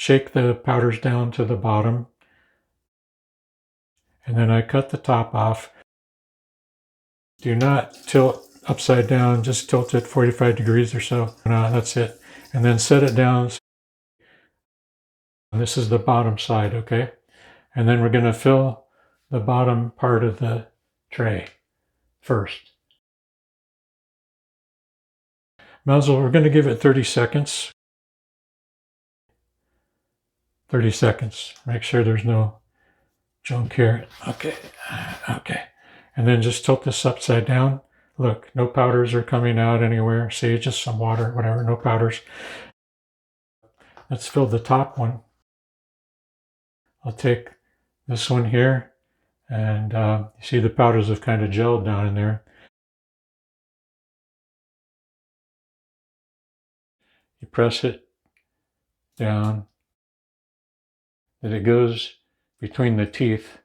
shake the powders down to the bottom, and then I cut the top off. Do not tilt upside down, just tilt it 45 degrees or so. That's it. And then set it down. This is the bottom side, okay? And then we're going to fill the bottom part of the tray first. Muzzle, we're going to give it 30 seconds. 30 seconds. Make sure there's no junk here. Okay. And then just tilt this upside down. Look, no powders are coming out anywhere. See, just some water, whatever, no powders. Let's fill the top one. I'll take this one here, and you see the powders have kind of gelled down in there. You press it down, and it goes between the teeth.